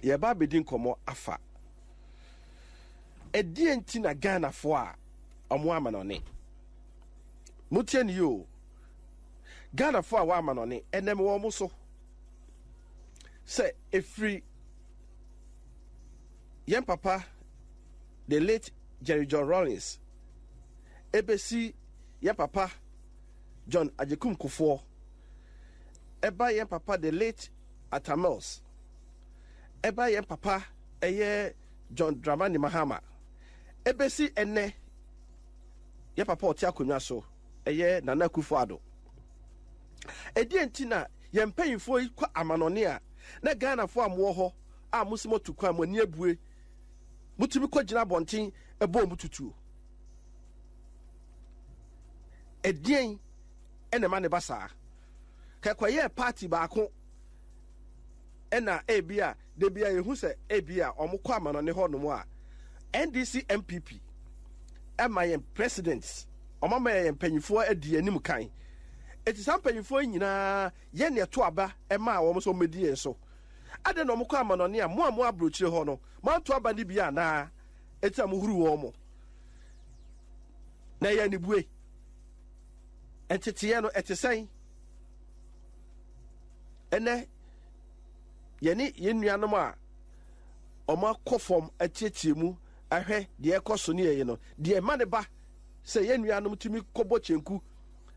ye ba bedin komo afa edie nti na Ghana fo a omo amanone mutie ni yo Ghana fo a wa amanone enem wo mo so say efri yen papa the late JJ Rawlings ebesi yen papa John Agyekum Kuffour eba yen papa the late Atta Mills eba yen papa eye John Dramani Mahama ebesi ene yen papa oti akonwa so eye Nana Addo edi entina yen panyimfo kwa amanone a na Ghana fo amwo ho a musimo tukwa amani abue mutumi ko gina bonten ebo mututuo edien ene ma ne basa kakwaye party baako ena ebia de bia yehu se ebia omukọ amanone ho no mu a NDC MPP ema yen presidents omama yen panyifo adi anim kan eti sam panyifo nyina ye ne to aba ema wo so medi yen so ade no omukọ amanone a mo Abrokyire ho no ma to aba ni bia na eti amuhuru wo mo na ye ni bue entitiye no etisen ene yeni yenuanom a oma kofom atietiemu ahwe de ekoso ne ye no de ma ne ba se yenuanom tumi kobo chenku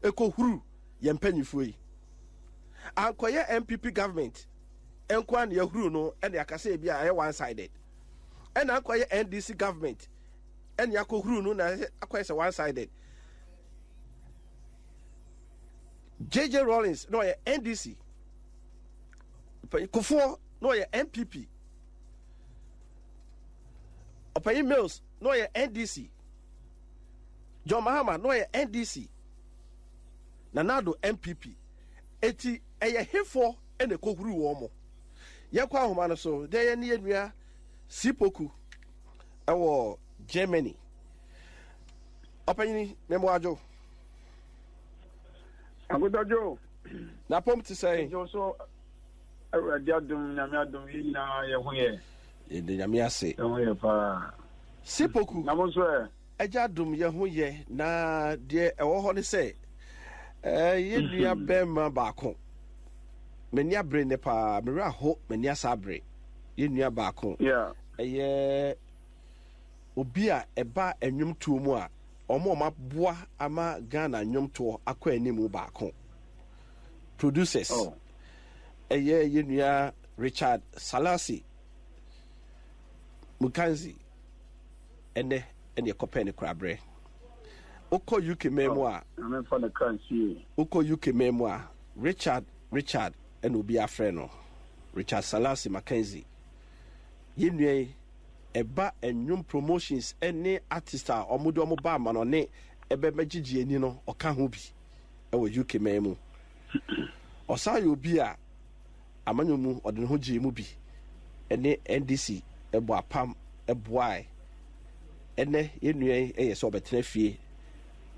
ekohuru ye mpanyifo yi ankoye MPP government enkwa na yahuru no ene akase bia aye one sided ena ankoye NDC government ene yakohuru no na akoye se one sided JJ Rawlings no ye NDC Kuffour no ye MPP Atta Mills no ye NDC John Mahama no ye NDC Nana Addo MPP eti eye hefo ene kohuru wo mo ye kwa homa no so de ye ne enua sipoku ewo Germany opanyini memoajo Agodajo na pom ti say jo so Adum Nana Addo na ye ho ye de nyame ase ho ye pa sipoku na mo so Adum ye ho ye na de ewo ho ne say ye nua bema baako meni abre ne pa me ho meni asabre ye nua baako eye obi a eba enwum tuo mu a omo maboa ama Ghana nwum to akwa animu baako producers eye ye nua Richard Salasi Mukanzi ene ekope ne krabre Oko UK memo a Oko UK memo a Richard and obi afreno Richard Salasi Mackenzie yenue eba enwum promotions ene artist a omodo omoba manone ebe magigi ani no oka ho bi ewo UK memo osaye obi a amanyomu odene ho gi mu bi ene NDC ebo apam eboai ene yenue eyese obetena fie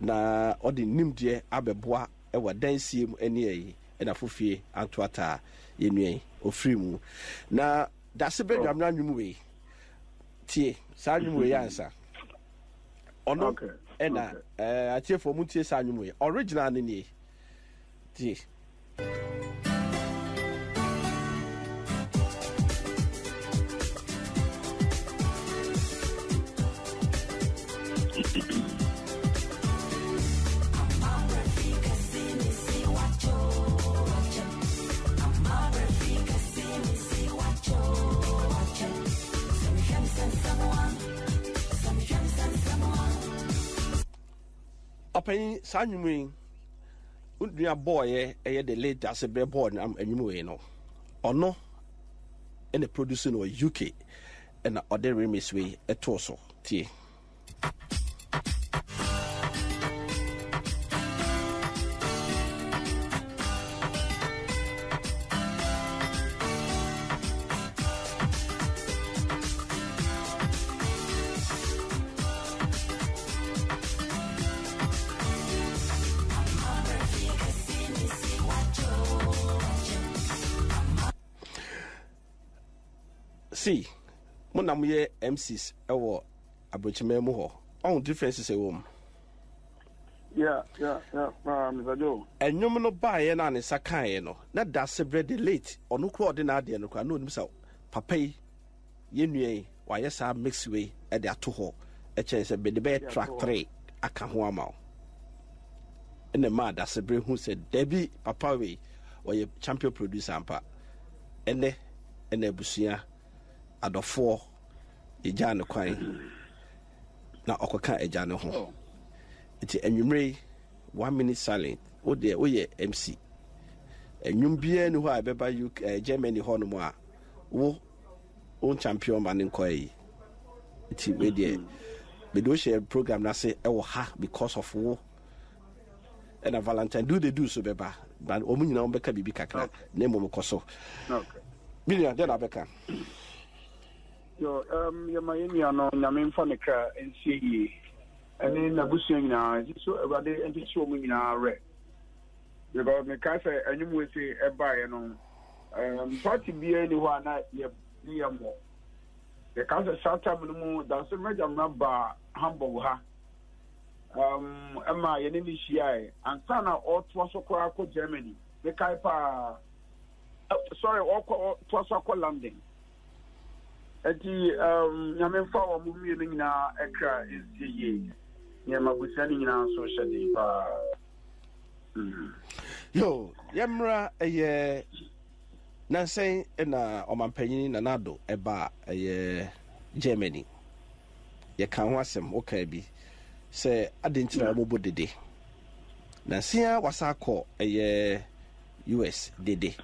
na odi nimdie abeboa ewa dansie mu ene yi ena fofie antoata yenue ofiri mu na dase bedwam na nwum we tie sa nwum we yansa ono ena atie fo mu tie sa nwum we original ne nie tie Open Sanwing Udria boy, the late as a bear born anyway, no. Or no, and the producing or UK and the other remix way a torso. Tea. see mona moye MCs ewo Abrokyire mu ho on differences e wom yeah Mr. Joe enyum no baaye na ne sakae no na da sebre de late ono kro ordinary no kra no nim sa papa yi yenue wa yesa mix way e de ato ho e chen se be de be track 3 aka ho ama ene ma da sebre hu se debi papa we oye champion producer ampa ene busia adofo eja ne kwan na okoka eja ne ho iti enwumre 1 minute silent o de oye MC enwum bia ni ho a beba UK Germany ho no mo a wo on champion man nkoi iti we de be do share program na say e wo ha because of wo and a Valentine do so beba but omu nyina ombeka bibi kakra na emo mkoso okay bilia de abeka yo ya mayeni ano nyame mfa ne ka NCE ene na busu nyina so everade enti so mu nyina re because me ka say anyum we say e bae no party bia ni ho na ye mo the council shata mu da so meja mba Hamburg ha Emma yenini shia ansana otwa sokora ko Germany the kai pa sorry otwa sokora landing eti nyame fa wo mu mi nyina ekra NCA nyama busani nyina so shedi pa yo yamra eye na say na omampanyini Nana Addo eba eye Germany ye kan ho asem okay bi se adentina mo bodede na sia wasakọ US dede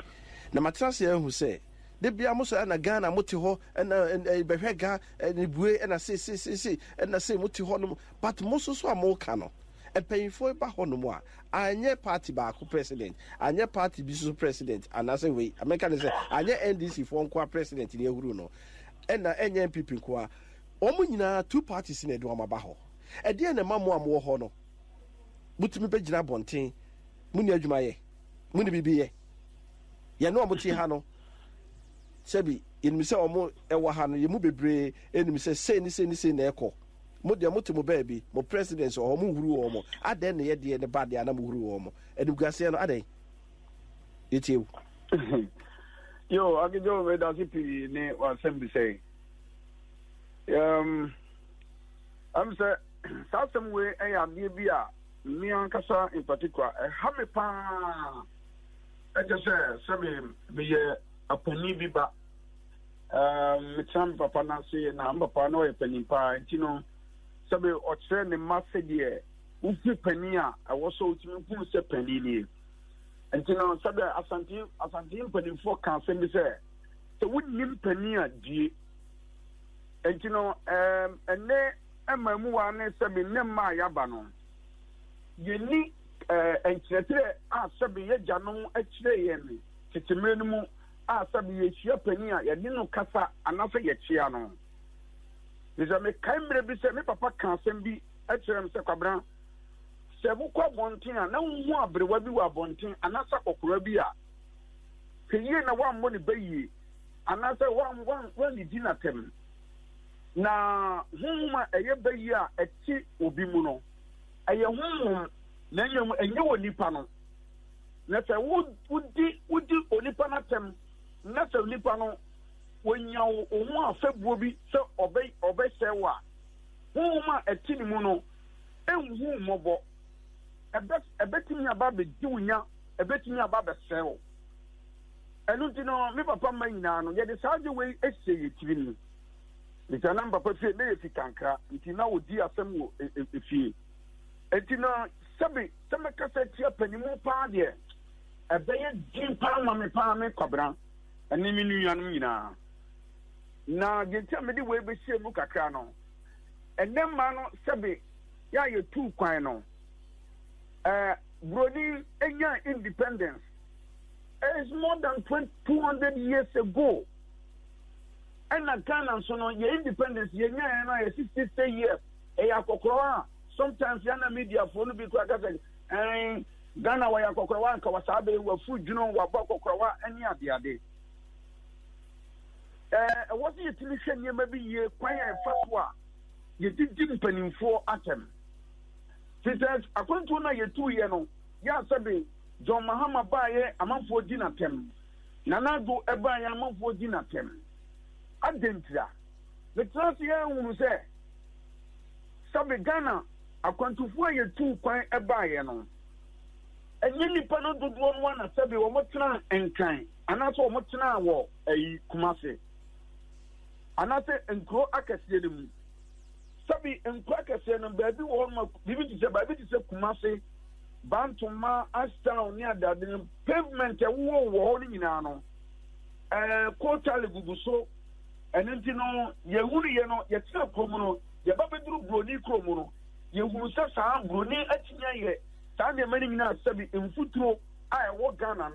na matrase ehu se de bia mo so na Ghana mo te ho na behwega ni bue na se na se mo te ho no but mo so amoka no epayifo ba ho no mo a anye party ba ko president anye party bi so president anase we America say anye NDC fo nko president ni ehuru no na enye MPP nko a omo nyina two parties na edo amaba ho ede na mamo amwo ho no butumi begina bonten muni adwuma ye muni bibi ye no omuti ha no sebi enimi se omo ewa ha no ye mu bebre enimi se se ni na ekọ mo de mo timo baabi mo president o mo huru o mo aden na ye de ne bad ya na mo huru o mo enim guase no aden yetiu yo agijo we da sipi ne wa sembi say I'm say some way I am bia me an kasa in particular ha me pa I just say me a penny biba me tam papa na say na papa no e penny pa ntino sabe o tre ne masse de ufi penny a wo so utimi pu se penny ni ntino sabe asante penny for kan se me say so wonnim penny a die ntino ene emamu wa ne sabe ne ma ya ba no yeni enkiretere a sabe ye janom akire ye ni titimire no mu a sabe ye hia pani a ye ni no kasa anafa ye chia no bisa me kaimre bi se me papa kan asem bi akire me se kwabran se bu kwa bonten a na hu abrewa bi wa bonten anasa kokora bi a keye na wa mo ne bayi anasa wa ni dina tem na huma eye bayi a eti obi mu no eye hum na nyom enye wonipa no na se wudi onipa na tem na se onipa no wonya ohu afabuo bi se obey sewa huma eti ni mu no enhu mobo ebetimi aba be diunya ebetimi aba be sewo enu ti no me papa manyina no ye de saje we ese yetiri ni nti na papa fie na yefi kankra nti na odi asem wo efie nti na sabe kasa tia panimu pa de ebeye din pa ma me pa me kwabran ani mi nuanum nyina na gentia me de we be hie mu kakra no enemma no sabe ya ye tu kwan no Brody enya independence is more than 200 years ago. And Ghana so no your independence ye nya na 60 years e yakokroa sometimes yana media for no be kwaka say Ghana wa yakokroa nka wasabe wa fu dwuno wa bokokroa ani ade was it utilization you maybe ye quiet first one? You didn't penny for atom. Since according to na ye 2 years no, ya sabi John Mahama baye a month for dinner tem. Nana Addo buy a month for dinner tem. Adentia. The class year who say sabi Ghana according to 4 years 2 quiet a buy no. And you panel do one a sabi or much and kind. And that's what much now war a Kumasi. And I say and grow akasium. Sabi and Quackasian and baby one living to say baby to say Kumasi, Bantuma, Ashtown near that pavement a war holding in Ano. Quarterly Gubuso, and then you know, Yahoo, Yetsa Promono, Yababadru Bruni Cromono, Yahu Sasa Bruni Atinia, Tanya Manina Sabi in Futuro, I walk Ghana.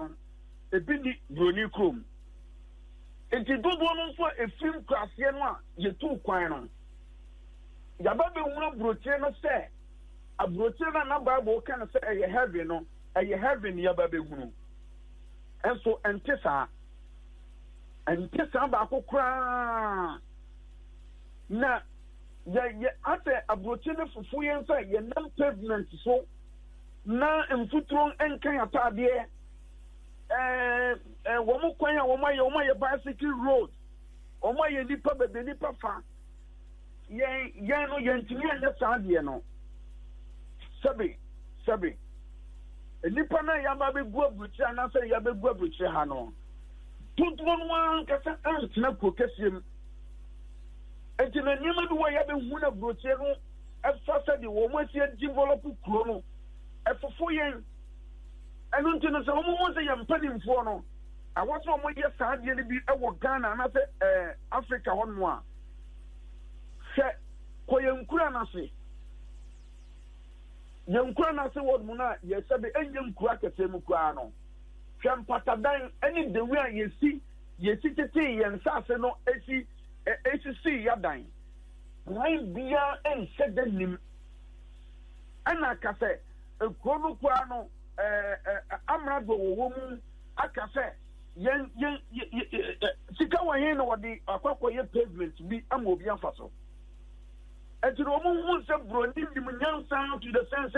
A bindi bruni chrome. And you don't want for a film class, you too quiet. Yababe won't brochure say. A brochure number can say a heavy no, a heavy Yababe Guru. And so, and Tessa Bako cry. Now, after a brochure for 4 years, you're not pavement so. Now, and Futron and Kayata dear. Woman, Woma, bicycle road. Oma, ye nipa, but the nipa fa. Ye no, Yantinia, that's Adiano. Sabi. A nipa na Yababe Guabucha, and I say Yabe Guabucha Hano. 2-1 Cassa Ansna Cocasium. And in the name of the way Yabe Wuna Brocero, as fast as the woman said, Jimvolopu Chrono, and for 4 years. I don't know someone say I'm penning for no. I was on my yes, I did be a Ghana and I said Africa one more. Say, Koyam Kuranasi. Young Kuranasi what Muna, yes, I be a young cracker Semukrano. Sham Patadan, any the way you see tea and Sassano, ACC Yadine. Nine beer and said the name. And I can say, a Chrono Quano. Amrado woman, I can say, yen Sikawa yen or the Aquacoya pavement be a Mobian Faso. And to the woman who said, Bronin, the young sound to the sense,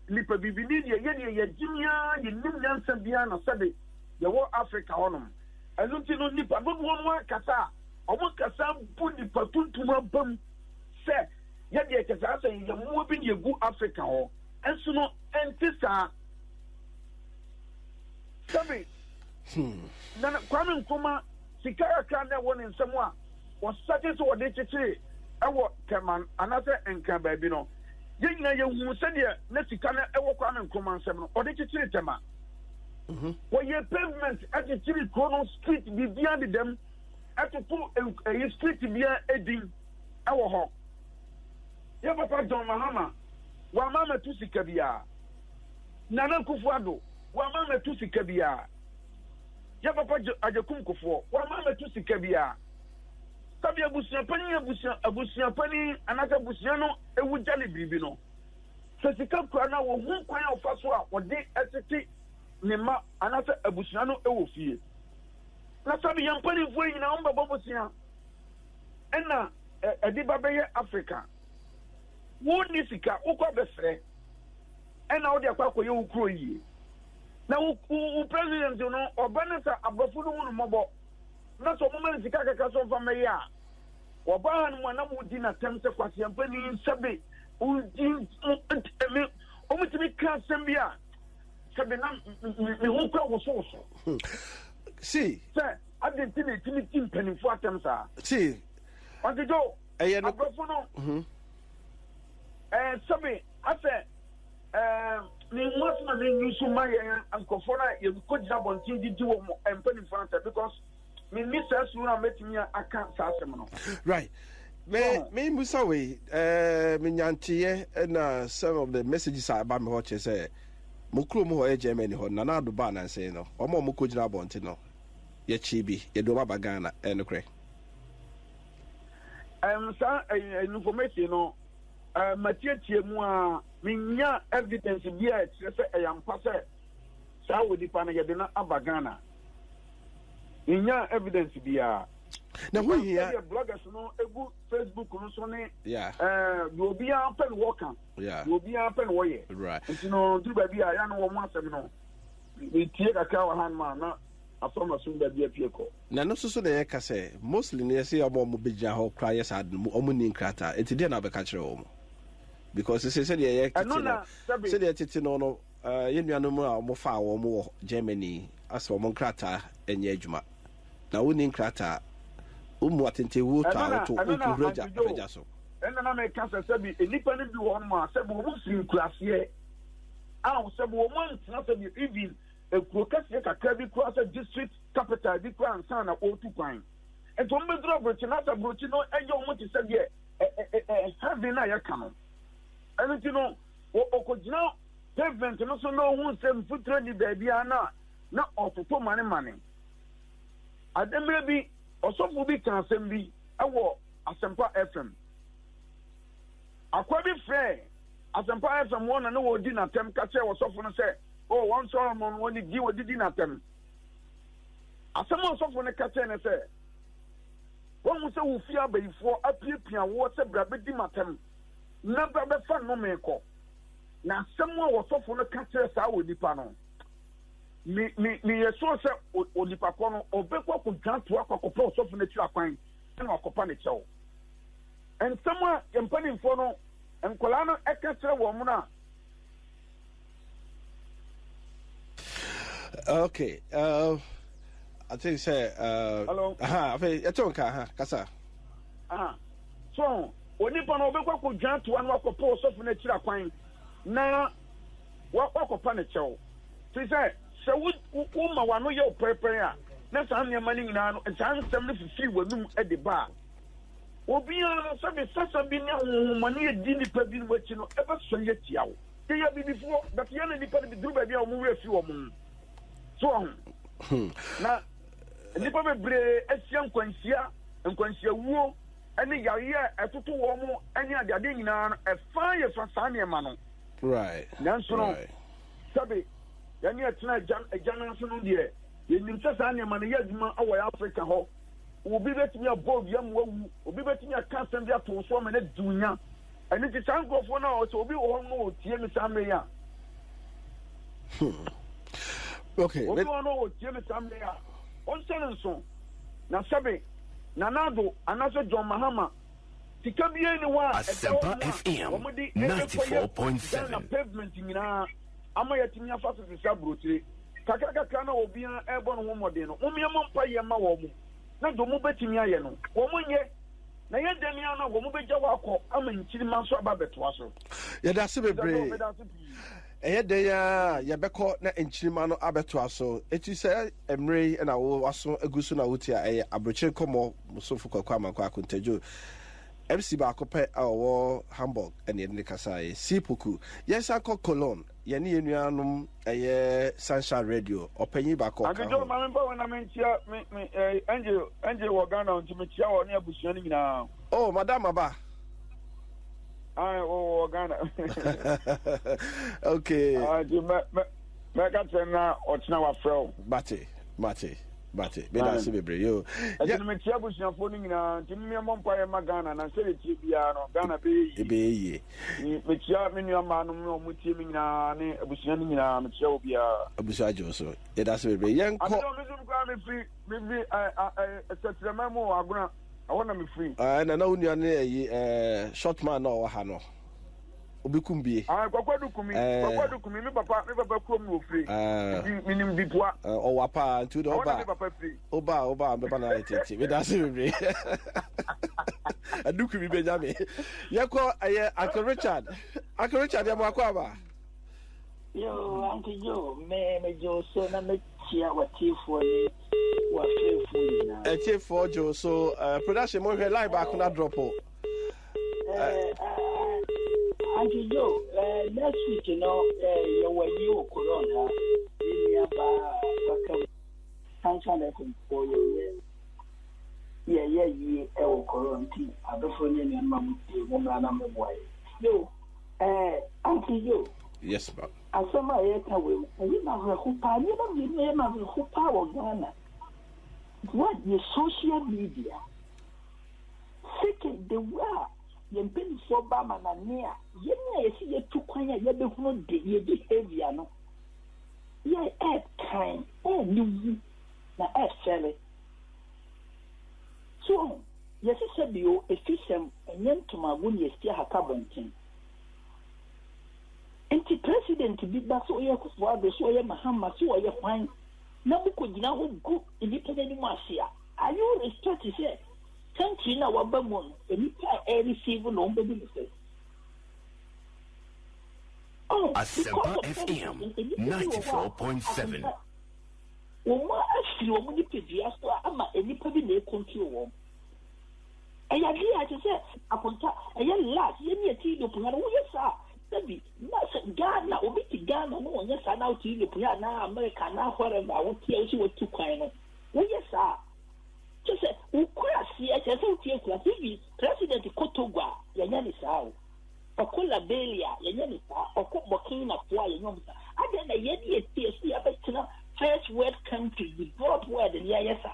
Lipa Bibinia, Jimia, the Nimian Sambiana Sabi, the war Africa on them. I don't know Nipa, but one more Kata, or one Kasa put the platoon to my bum, say, yet the Kasa, you're moving your good Africa, and so no, and Tissa. Sabi, Nana Kwame Nkrumah, Sikara Kanda one in Samoa was such as what they say. I walk Kaman, another and Cababino. Yina, you said, Nesicana, I walk Kwame Nkrumah 7, or they say Tama. Where your pavement at the Chili Chrono Street be beyond them, at the pool a street be a ding, our hawk. Yabapa John Mahama, Wamama Tusikabia, Nana Kuffour. Wamama tusi kabia. Ya papa Agyekum Kuffour. Wamama tusi kabia. Sabi abusia pani anaka busiano ewu jali bibi no. Sesika kwa na wo hu kwan ofa so a wo de etete ne ma anaka abusiano ewo fie. Na sabi yampani fo nyina omba bobusia. Ena ediba beye Africa. Wo ni sika ukwa befre. Ena wo de akwa koye ukro yi. Now, who president, you know, or Banata Abrafunu Mobo, not so moment to Kakaso from Maya, or Bahan one of Udina Temsa Quasian Penny in Sabi, who did only to be class Sambia. Sabinam, who was also. See, sir, I didn't think it's penny for Temsa. See, on the door, Abrafuno, Sabi, I said, ni mwasma ni nyusuma ya ankofona ya kujja bonti di diwo mo empani fanta because me misa sura metimia aka sasem no right me musa we me nyantiye na some of the messages about me what you say mukro mu ho Germany ho Nana Addo ba nan say no omo mo kujira bonti no ye chibi ye do baba Ghana enokre sa information no Mathieu mu a minya evidence bia say ayampa say sa wodi pa na ye de na abagana minya evidence bia Now we here bloggers no egu Facebook no so ne you be a pen worker. You be a pen warrior. Right. You know, do baby I know one no. We take a cow hand man na afoma so baby a pieko. Na no so na yeka say mostly na say omo begja ho cry yes ad omo ni nkrata. Enti dey na be ka kire omo. Because they say dey titi no yenuanom a omo fa omo Germany as omo nkrata enye adwuma. Na woni nkrata umu atente wo ta to ukuraja so na me ka se bi enipa ni bi won ma se bo mu sin klase a se bo mo ntina se bi even ekrokase kakra bi kura se district capital bi kura ansa na otu kwan ento me dro brochi na ta brochi no eyo mo ti se bi have na ya kanu enti no okojina pavement no so no hu se mfutra ni baby ana na ototo mane ademre bi osofu bi kan asem bi ewo Asempa FM akwa bi frɛ Asempa FM wona na wodi na tem ka che osofu no sɛ oh one Solomon woni di wodi na tem asem osofu no ka che ne sɛ won mu sɛ wo fi abayifo apiepia wo sɛ bra be di matem na bra be fa no meko na asem wo osofu no ka che sa wo nipa no mi yeso se onipa ko no obekwa ko dwanto akokopra osofu na tu akwan na akopa ne chew ensama empani fo no enkola no eka kire wo mu na okay I think say hello afi etonka kasa so onipa no obekwa ko dwanto na akopa osofu na tu akwan na wakopa ne chew ti say so wo ma wa no ye prepare a na san ne mani nyina no san sam no fifi wanum e de ba obi a so be sasa bi ne honhomani e di nipa bi no wachi no e ba so ye tia wo ye ya bi bifo but ye na nipa bi duru ba bi a wo we fi wo mu so na nipa be bre asia nkwansia wuo ene yaye etoto wo mu ene ade nyina no e fa ye fa san ne ma no right nanso no sabe yani atena ejana so no de yenim sɛ saa nneɛma no yɛ adwuma awɔ Africa hɔ obi betumi abɔ wiam wawu obi betumi aka asɛm bi ato so ma na dunya ɛne ti saa nkurɔfoɔ no a ɔsɛ obi wɔ hɔ no ɔtie me saa mmere a okay obi wɔ no ɔtie me saa mmere a ɔnhyɛ ne nso na sɛbe Nana Addo anaasɛ John Mahama sika bie ni hɔ a Asempa FM 94.7 na pavement nyinaa ama yɛtumi afa so sisa brotire kakaka na obi a ebo no homode no omiya mompa ye ma wo mu na do mu betimi aye no wo mu nye na ye dani ana wo mu beja wakọ ama nchiri ma so aba beto aso ye da se bebre eye de ya ye beko na nchiri ma no abeto aso eti se emre na wo aso agusu na wuti a eye Abrokyire Nkomo musofu kwakwa amanko akontajo MC ba akopɛ a ɔwɔ Hamburg ɛne ne kasa yɛ Sipoku yɛsa kɔ Cologne yɛne yɛnuanom ɛyɛ Sunshine Radio ɔpanyin ba kɔ Agyekum ma mpa wona mentia me Angel wɔ Ghana nti metia wɔ ne abusua ne nyinaa oh madam aba wɔ Ghana okay me ka tena ɔtena wafrɛ Bate beda se bebre yo ya me tia busuafo ni nyina ntimi me mompa ye ma Ghana na se tie bia no Ghana be ye me tia me nua ma no mo tie me nyina ne abusua ni nyina me tia obi a abusua jo so e da se bebre yen ko me free me setrema mo aguna I want me free na unua ne short man na o ha no obikumbi kwakwadu kumi me papa krom no free minim bipua o wapa ntu do oba me bana tete me da se bebre adukumi benjamin yeko aye Uncle Richard ya mwakwa ba yo Uncle Joe me jo so na me tia watifo ni wa fefu na tifo jo so production mo hwe live back na drop Uncle Joe, next week, you know, you were you corona. You have Sunshine for you. Yeah, corona. I don't know any mamma, woman, I'm a boy. Yo, Uncle Joe. Yes, ma'am. I saw my will. You never who power, you never who power Ghana. what the social media. Second, the way you been for Bama and near, you see you too quiet, you don't do your behavior. No, yeah, add time, new, now add fairly. So, yes, I said you a system and then to my wound, you still have carbon. And the president to be back so you could swallow the soya Mahama, so you find no could now go independent Marcia. Are you restricted to say? Country now, what Bamon, and you can't receive no business. Oh, Asempa FM 94.7. Well, I feel when you pay the Astor, I'm a nipple in the control. And I hear, I say, upon that, a young lad, you need a tea to put on. Yes, sir. Maybe not Ghana, or be Ghana, no, yes, I know to you, Piana, America, now, whatever, I will tell you what to kind. Well, yes, sir. Just say, who see, I just don't feel President Kotogwa, Yanani Sao, or Kula Belia, Yanani, or Kokina, Pua, I then a Yeti TSC, I bet you first world country, the broad word, and yes, sir.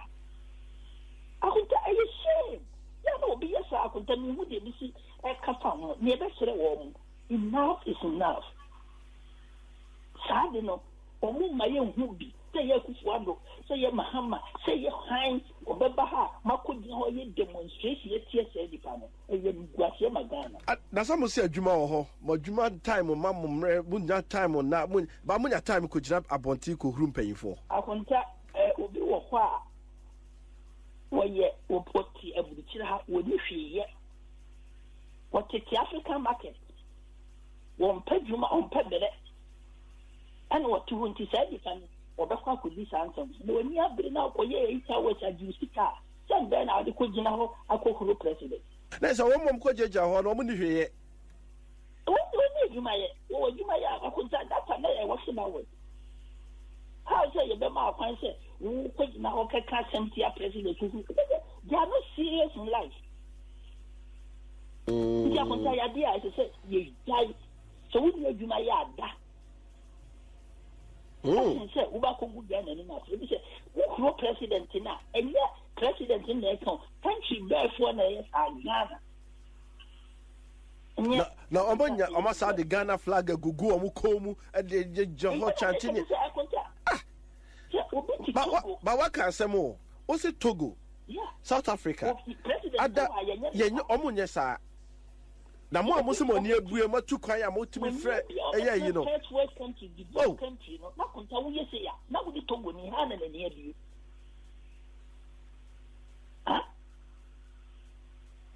I could tell you, shame. Yeah, no, be yes, I could tell me who did see a Kafan, never said a woman. Enough is enough. Sad, no, or my young hubby, say a Kuffour, say a Mahama, say a Hine, or Babaha, Makudi, or ye demonstration, yet TSA department, and you Guasia Magana. That's almost a Juma or Juma time or Mamma, Munja time or not, but when time could jump up on Tico room paying for. I contact Obi or Hua. Well, yet, or put the Abrokyire would you feel yet? What take the African market? One pedjuma on pedbele. And what 220 said, or the fuck could be something. When you have been out for 8 hours at Justica, send then out the Kujino, a Kokoro president. There's a woman called JJ Rawlings here. When you may, or you may have a contact that I was about with. How say you, Bema, I say, who could now catch empty president? They are not serious in life. The idea, as I said, you die. So we do my yard. I said, Ubako Gugan and enough. We said, who president in that? And yet, president in the country, therefore, Ghana. Now, Omonia, almost had the Ghana flag, a Gugu, Mukomu, and the Johor chanting. But what can I say more? What's it Togo? South Africa. Ada, Omonia, sir. Now, more Muslim on near Buema to Kaya, more to be fair. Yeah, you know. Oh, country, not control you say, not with the Togo in hand and near you. Huh?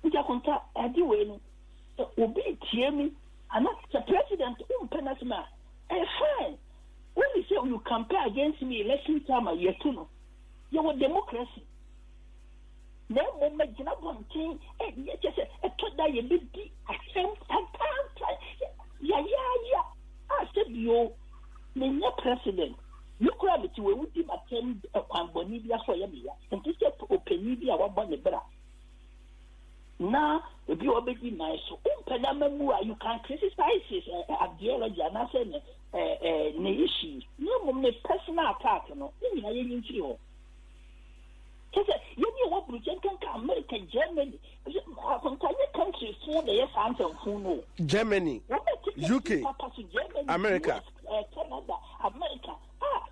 We are contact, I do well. Obey, hear me, and not the president, Penasma. Fine. When you say you compare against me, election time, you know, you are democracy. Then we make one thing, and yet just a total you be attempt and yeah. I said you, the president. You could have to with him attend a Bonivia for Yamia, and this is Openivia or Bonibra. Now, if you obey my so Penamua, you can criticize his ideology and I said, issues. No, personal attack, no, in you. You know what Britain America, Germany, countries for the answer. Germany, UK, America, Canada, America.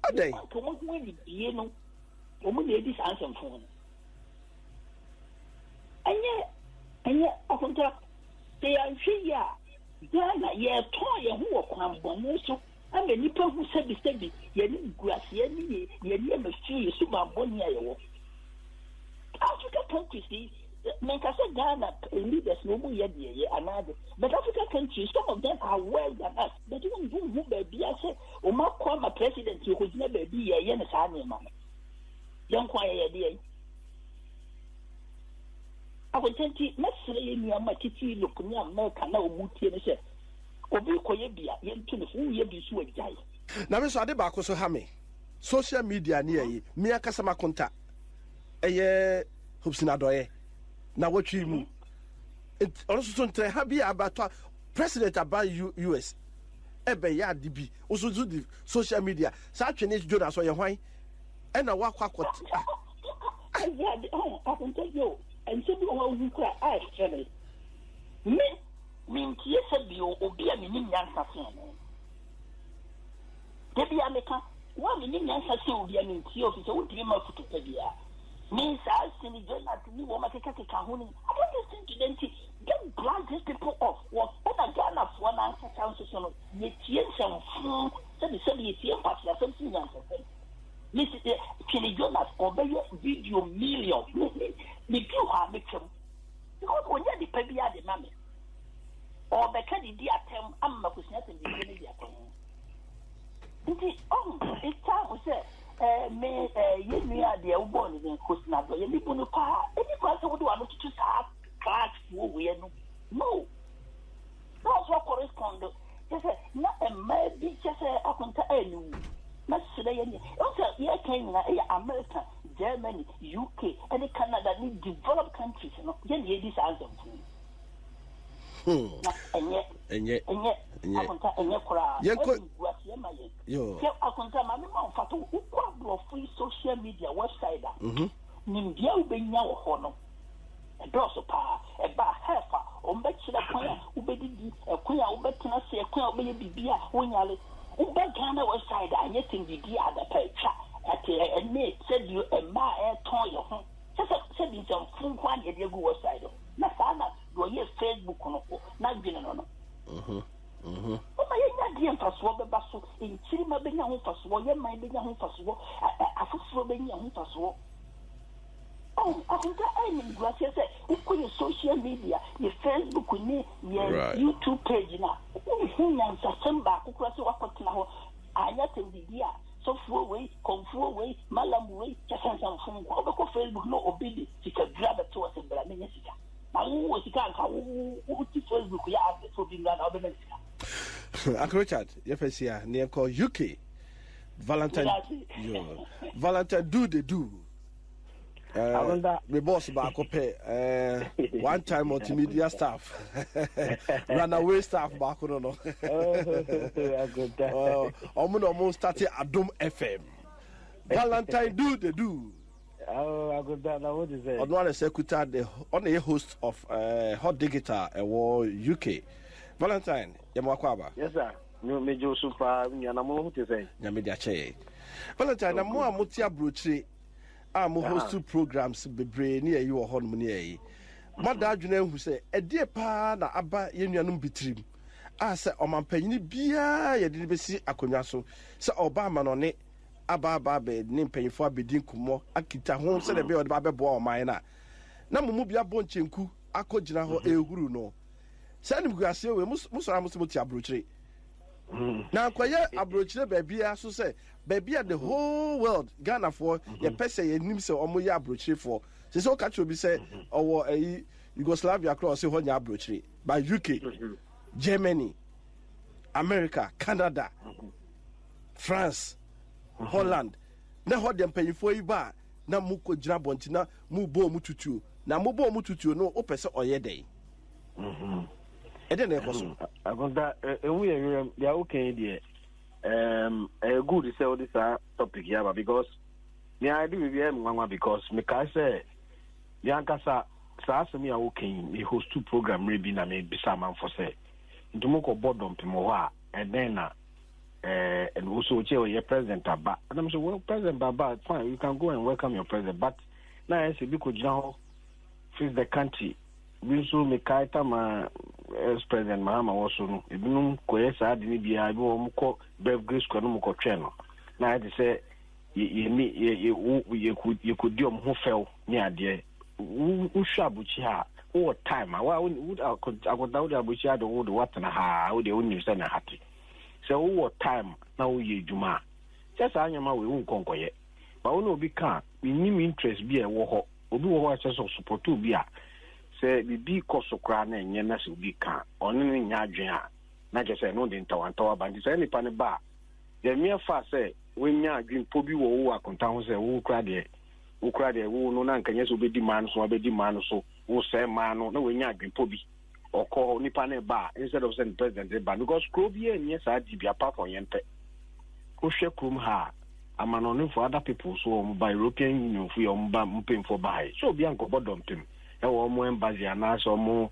Are they? You know, this answer phone. And yet, I think they are here. Ghana, yeah, toy who are come so. I mean, people who said the same, you need grass, you need a few super bonny. African countries, make us a Ghana leaders no more yet, another. But African countries, some of them are well than us. But you don't do baby. I say, oh, my former president, you could never be a young man. Young quiet, dear. I will tell you, let's say, me and my kitty look near America now, Muti, and say, Obi Koyabia, young to the full year be so a guy. Now, Mr. Adebako, so hammy. Social media near ye, Mia Casama contact. A Hubsinadoye. Now, what you mean? It also don't have about President about US. Ebe ya DB. Also do the social media. Such an age Jonas or your wine. And a walk. I can tell you, and so you cry, I say, me, yes, you obey a meaning answer. Debbie America, 1 million answers will be an interior officer who dream of Wikipedia. Means I see the journal to me, woman, I don't listen to them. Don't blast these people off. What other Ghana for one answer chances on the tears and food, 70 party, something answer. Mrs. Kenny Jonas, obey video million. The few are victim. Because when you're the baby at the mammy, or the candy attempt, I'm not pushing at the beginning. It's time we say. Me, you know, they are born in Kusnago. You people know, any person would want to start class for we no. That's what corresponds. Just not a maybe just a contact. Not today. Also, yeah, America, Germany, UK, and Canada need developed countries. You know, yeah, this answer. And yet, I free social media website. Nimbia Ubenya Hono, a Drosopa, a bar heifer, or Betchila Quaya, Ubedi, a Quaya, Ubetina, say a Quaya, Bibia, Winyali, Ubegana website, and yet in the dia the picture at a mate said you a ma air toy. Just said in some full one at your website. Nasana, do you Facebook on not been on? Oh, my dear, for swab basso in Chima Benyahu for swab, my Benyahu for swab, a for Benyahu for swab. Oh, I think I mean, Gracia said, you put your social media, your Facebook with me, your YouTube page now. Who knows Asempa, who cross what now? I let him be here. So far away, come far away, Malam way, just some phone, over Facebook, no obedience, you can grab it to us in Bramina. Uncle Richard, yes, here, near called UK. Valentine do the do. The boss back up one time multimedia staff, runaway staff back on. Almost started Adom FM. Valentine do the do. I got that. Now, what is it? On one secretary, on a host of Hot Digital UK. Valentine, Yamakwaba. Yes, sir. No major super. Yanamo, what is it? Yamidiache. Valentine, I'm more Mutia Brucci. I'm host two programs, Bebre, near you or Honmony. Mother Junior, who say, a dear pa, na Abba, Yenyanum Bitrim. I said, O man, penny beer, you didn't see Akonyaso. So Obama on it. Aba be nim panyfo abedin kumo akita ho se de be od ba be bo o man na na mumu bia bonchenku akogina ho ehuru no se nim guase we musora musoti Abrokyire na kwaye Abrokyire ba bia so se ba bia the whole world Ghana for ye pese ye nim se omo ye Abrokyire for se so ka chobi se owo Yugoslavia cross ho nya Abrokyire by UK Germany America Canada France Holland na ho dem panyifo yi ba na mu ko gira bonti na mu bo mu tutuo na mu bo mu tutuo no o pese oye dey e dey na ekoso agonda we ya okay dey good say all this topic here because me I do we am because me ka say yankasa sa asemi ya okay me host two program rebi na me bisa man for say ntumo ko bodom pimo ho a and then and also your president Abba. And I'm saying, well, President Baba, fine, you can go and welcome your president. But now I say because now face the country. We also make my ex-president Mahama also. If you know, Koyesa didn't be able to Bev Grace Konomo channel. Now I say you could do who fell near there. Who shabuchi all time. I would I could abuchi the old water and how they only send a happy. So what time now we juma? Just anyama we won't conquer yet. But we no be can we need interest be a war. Obi wo just support to be a say be cost of crown and yenas will be can only in yadria. Not just say no the tower band is any pan bar. The mere fast say when ya dream pobi wo a contown say who cried there who no nan can yes will be demand so who say man no when ya dream pobi. Or call Nipane bar instead of sending president bar because Krobie and yes I did be apart from Yente. Kushe Krum ha amano for other people so by European Union for your mpem for buy so be anko bodom pem e wo mo embassy ana so mo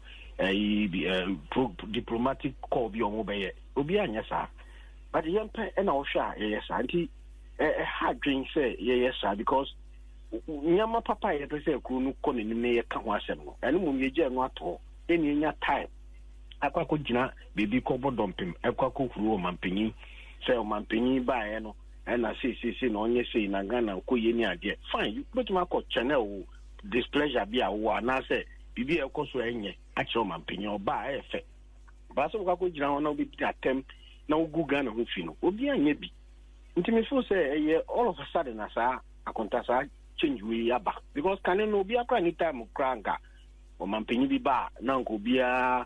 diplomatic call bi omo be ye obi anya sa but yempe e na wo hwa yes anti hard drink say yes because nyama papa ye to say kru no ko ne ne ye ka ho asem no ene mum ye je no ato eni nya time akwa gina bebi ko bodom pem akwa ko kru o mampanyin say o mampanyin ba ye no and I see no onye say na Ghana ko ye ni ade fine you put my channel displeasure be awo na say bibi e ko so enye a kire man penyo ba e fe ba so ko gina wona obi attempt na ugu Ghana ho fi no obi anye bi ntimi feel say all of a sudden asa akonta sa change we aba because can no obi akra ni time kranka o man penyi bi ba na nko bia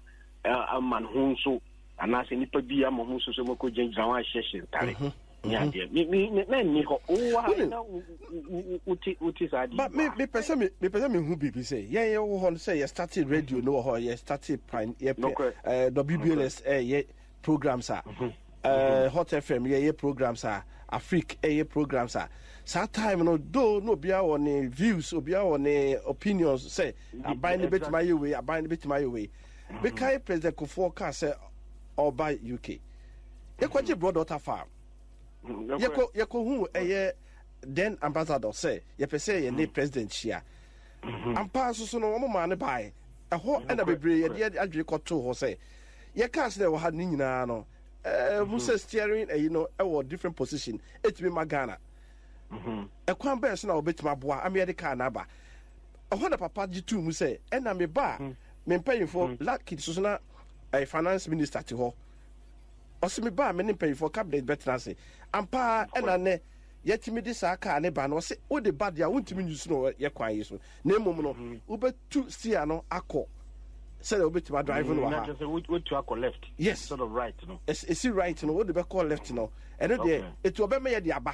man ho so anase nipa bi am ho so mo ko gina wa hyehye tare yeah, me ko uti sadi. But me person who be say yeah wo say you started radio no ho you started prime WBLS programs are Hot FM yeah programs are Africa programs are that time no do no bia on views or bia on opinions say abide the bit my way we kai President Kuffour ka say or by UK e kwaje broad farm yeko hu then ambassador say ye pese ye ne president chia ampa so no mo ma ne bai ho na bebre ye de adwe koto ho say ye ka se wo ha ni nyina no who say steering you know e different position etimi magana kwan be so na obetima boa america na ba ho na papa jitu mu say na me ba me mpayifo lucky so na finance minister ti ho osimi ba me ne mpayifo cabinet veterancy ampa ena ne yetimi di sa aka ne ba no se wo de ba dia wontimi nyusu no ye kwan yi so na emom no ubetu sia no akọ say obetima drive no ha just we to akọ left yes sort of right no is right no wo de be call left no eno de etu obema ye de aba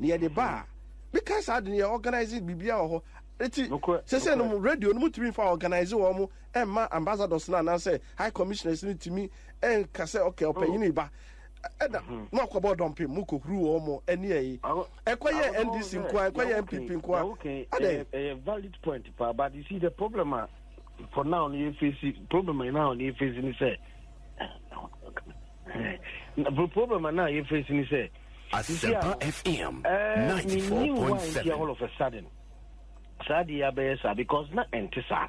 ne ye de ba because ad ne organizing bibia ho eti say no radio no mutimi fa organize wo mo emma ambassadors na say high commissioners ni timi en ka say okay opanyini ba eda no akwabo dompe mu kokru wo mo eni eyi ekwaye NDC nkwa ekwaye MPP nkwa okay a valid point but you see the problem for now you face problem now you face ni say the problem now you face ni say Asempa FM 94.7 all of a sudden Sadi Abesa because na entisa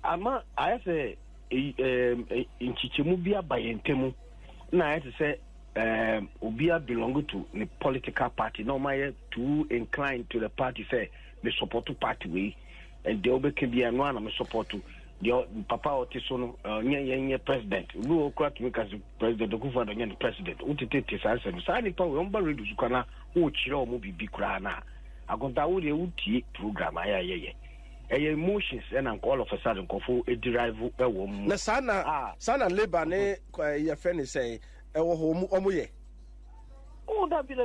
ama I say in Chichimubia by Entemu na I say Ubia belong to the political party no my too inclined to the party say the support to party way and the obe can be a one I'm support to the papa otisono nye president we okra to make as president Kuffour the president utete say sani pa we omba redu sukana wo chire o mo bibi kura na agonta wo de utie program ayayeye emotions and all of a sudden Kuffour a derive e wo mu na sana labor ne ya friend say e wo ho omo ye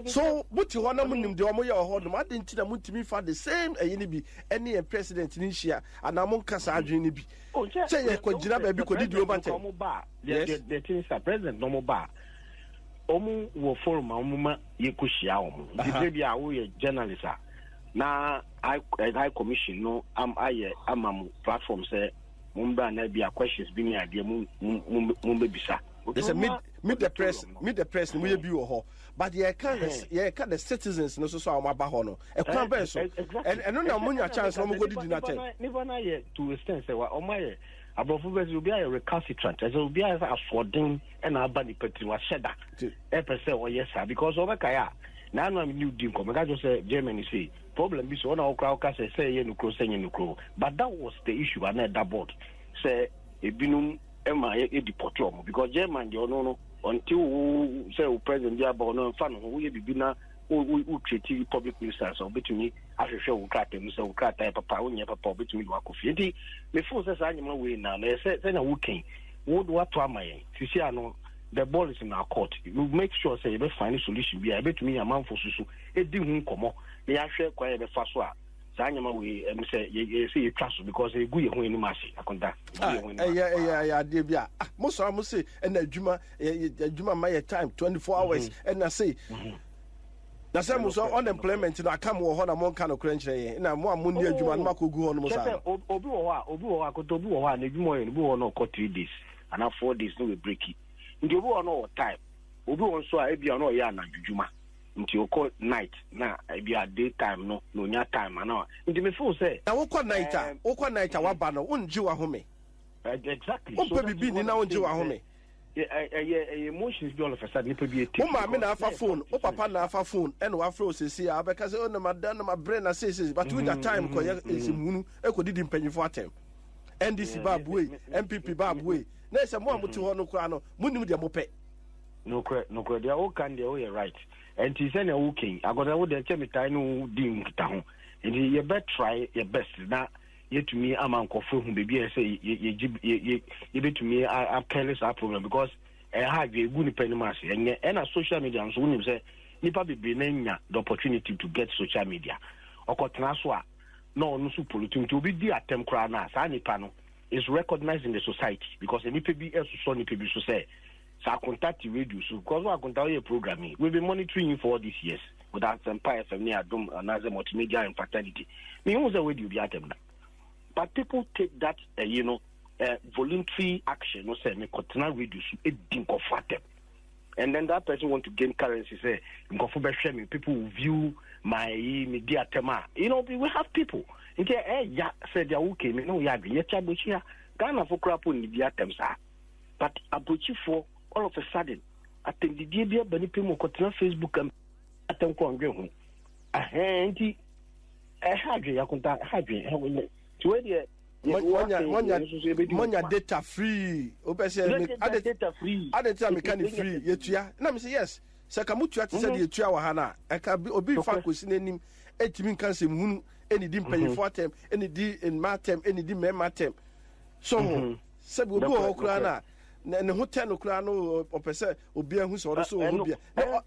so buti ho na munim de omo ye ho no ma de nti na mutimi fa the same ayini bi any president ni hia ana mo nkasa adwen ni bi say ye kwagina ba bi kodidi o bante the things are president no mo ba omo wo forum omo ma ye ko hia omo the bi a wo ye journalist na high commission no amam platform say mumba na be questions bi ni ade mumbe bisa there's a meet the press we be ho but ye can the citizens no so amaba ho no e kwan be so and no na munya chance no mo go didi na ten never na ye to extend say wa o maye abrofu be will be a recalcitrant as will be as affording and abani petri wa sheda e pese o yes because over kaya na no am new dim come ka just say Germany say problem be so na okra say ye no cross but that was the issue and that board say ebinum ema ye deport you because German you no until say president dia ba no fa no we bibi na we treat public ministers so betumi ahwehwe wo krata mu say wo krata papa wo nye papa betumi wa kofi enti me fo say sa anyama we na say na wo ken wo do ato amaye sisi ano the ball is in our court we make sure say you be find solution bi betumi amanfo susu edi hu nkomo na ya hwe kwa ye be fa so a sa anyama we say you say you trust because e gu ye hu eni mase akonta yeah de bia mo so am say na adwuma ma ye time 24 hours and I say na say mo so unemployment no aka mo ho na mo nka no kra nkyere na mo amuni adwuma no makogu ho no mo sa obi wo ho akoto obi wo ho na adwuma yo no bi wo no ko 3 days and 4 days no we break it ndi obi wo no time obi wo so a ebia no ya na adwuma nti o night na ebia daytime no nya time na nti me feel say na wo night wa ba no unji wa home exactly so bibi ni na unji wa home emotions be all of a sudden people be take ma me na afa phone o papa na afa phone and wa afro sesi a be ka say o na madan na my brain na say but with that time ko ya esimunu e ko didi mpanyifo atem NDC babuwe MPP babuwe na se mo amuti ho no kra no munim de mo pe no kra they all can they all right and he said na working agoda wo de chemitai no di nkita ho and you better try your best na yetumi amankofo hu bebi e say ye betumi a careless problem because ha gbe gu ni penimase enye na social media so unim say nipa bebre na nya the opportunity to get social media okotena so a no no so politics to be di attempt kra na sa nipa no is recognized in the society because nipa bi so nipa bi so say sa contact radio so because we contact your programming we've been monitoring you for all these years with Asempa FM ni Adom another multimedia and fraternity me who say we do be atem na. But people take that, voluntary action. No say me continue reduce it dinko fatem, and then that person want to gain currency. Say dinko for me. People will view my media tema. We have people. Okay, ya said ya okay. Me no ya be ya chabuchia. Ghana for crap on media temsa. But abuchi for all of a sudden, I think the idea bani people continue Facebook and atem ko angwe hu. Hadwe ya kunta hadwe. Monya data free data free free yetua na me say yes saka mutua te say yetua wa hana aka obi fa kosi nanim etimi kan se hunu eni di mpanyifo atem eni di in matem eni di mematem so sabi obi o kura na ne hotel no kura no opese obi ahu so so obi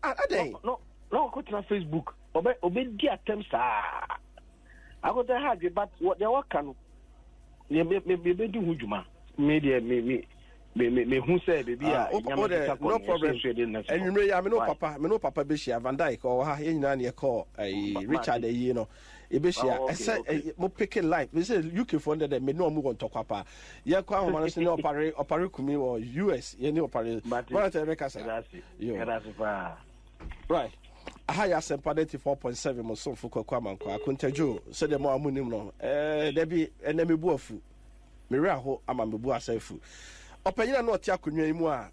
aden no ko na Facebook obi di atem sa agoda ha be but what they work can me do hujuma me who say baby no problem and you may no papa be share Van Dyke or ha nyina na call Richard you know e be share I say mo pick life we say UK for that me no mo go talk apa ye kwa ho man say no opare kumi or US ye ni opare but America say right aha ya Asempa 94.7 mo so fuko kwa manko akontajo so de mo amunim no da bi enemi bu afu meri aho ama mebu asafu opanyina no otia konwa mu a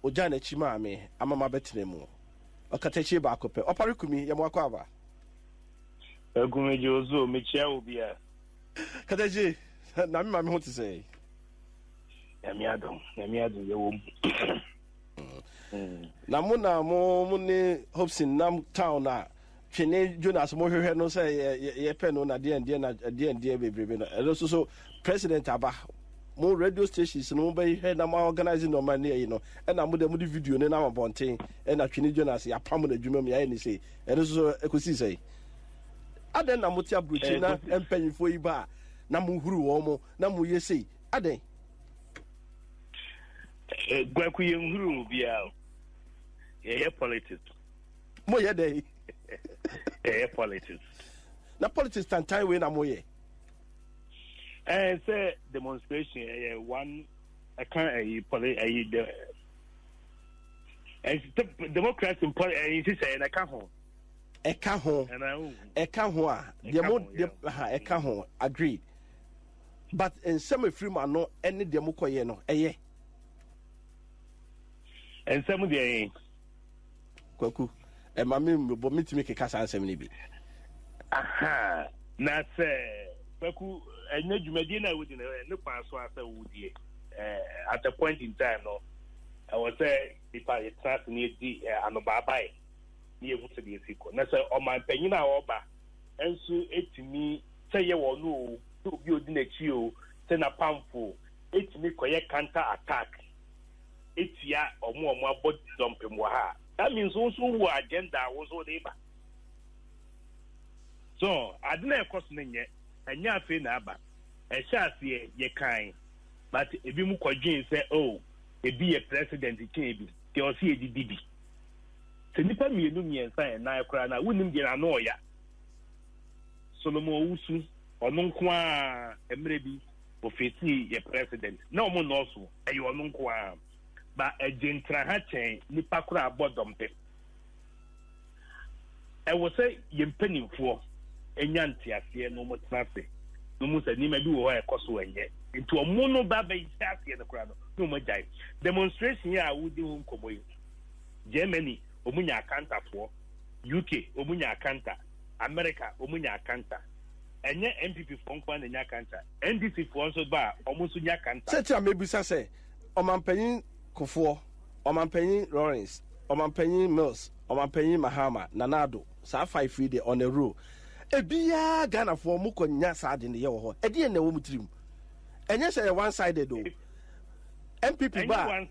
oja na chima ame ama mabetene mu okatachi ba akope opare kumi ye mo akwa aba agumeje ozo mechia obi a katachi na me mame ho te say yami adom ye wo na mo ne Hobson nam town na twene Jonas mo hwehwe no say ye pe no na de bebrebe no elo so president aba mo radio stations no be he na ma organizing no man ne no e na mo de video ne na ma bonten e na twene Jonas ya pam na dwuma me ya ni say elo so ekosi say aden na mo ti abrochi na empanyifo yi ba na mo huru wo mo na mo ye say aden gwaku ye nhuru bia ye politics mo ye dey politics na politics tantai we na mo ye say demonstration one I can't Democrats in politics say na ka ho a de mo de ka ho agreed but in some free man no any de mo koye no eye and some of the kwaku mami bo mitimi ke kasa ansem ni bi aha na say kwaku enye dwumadi na wodi na ne kwan so asa wodi at a point in time no I was say if I trust ni di anobabai ni ewu se di siko na say o man panyin na oba enso etimi say ye wo no obi odi na chi o say na pamfo etimi koye counter attack etia omo abodi dumping wa ha that means also wo agenda wo dey ba so adina ekos na nye anya afi na aba e sha ase ye kan but ebi mu kwadwen say oh ebi ye president kin ebi ke o si edidi bi se nipa mienu miensa e na ekra na wonim de na no ya Solomon Owusu ono nko a emre bi ofisi ye president na omo no so e ono nko a ba agentra ha chen nipa kura abodompe e wo say ye mpanimfo enya ntiase no mo trafe no mo say ni ma bi wo e koso enye nti omo no ba ba itiase no kura no mo jai demonstration ya wudi hu nkomo yi Germany omunya akanta fo UK omunya akanta America omunya akanta enye MPP fo nkwa na nya akanta NDC fo nso ba omuso nya akanta seti amebusa se omampanyin Kuffour omampanyin Rawlings omampanyin Mills omampanyin Mahama Nana Addo sa 5 free day on a row ebia Ghana fo mu konya sa de ne ye wo ho e de na wo mutirim enye se one sided do MPP ba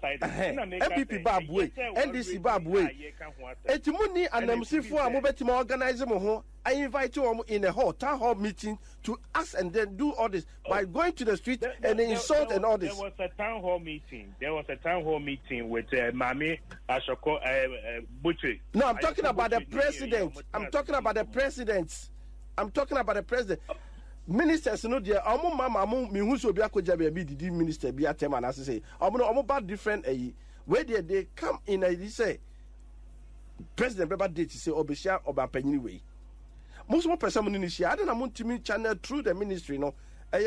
MPP ba boy NDC ba boy etimuni anamsifo a mobetimo organize mo ho I invite you in a town hall meeting to ask and then do all this by going to the street and insult and all this. There was a town hall meeting. With Mami Ashoko Butchie. No, I'm talking about the president. I'm talking about the president. Ministers no dear omo mama mo me hu so bi akoja be didi minister bi atem na say omo ba different where they come in they say president beba date say obeshia obampanyin we most more person ni share I don't want channel through the ministry no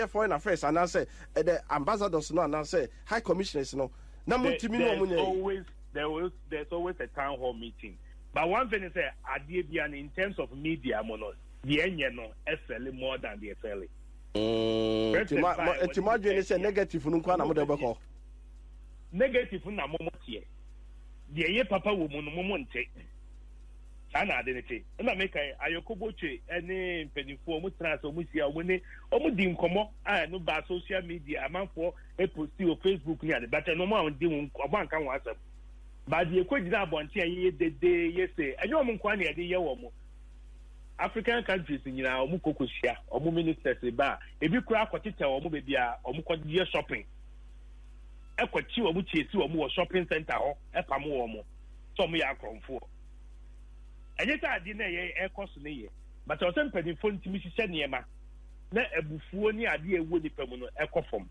foreign affairs and I say the ambassadors no and say high commissioners no na muntimi no munye there's always a town hall meeting but one thing is say adie bia in terms of media mono the enye no SL more than the SL imagine say negative no kwa na mo de beko negative na mo tie the ye papa wo mo no mo nte ana adenete na meka ayokoboche ene mpedifo mu transfer mu sia mu ne omu di nkomo a no ba social media amanfo e posti o Facebook ni ade but no mo di oba nka ho asem ba di ekogina abonte aye dede yese enye omu nkwa na ade ye wo mu African countries nyina omu kokosia omu ministers ba ebi kura akotete omu be bia omu kodie shopping ekwachi omu chiesi omu wo shopping center ho epam wo mu so omu ya akromfo enye ta adi na ye ekoso ne ye but o sem pedifo ntimi hihye niema na ebufuo ni adi ewo ni pamu no ekofom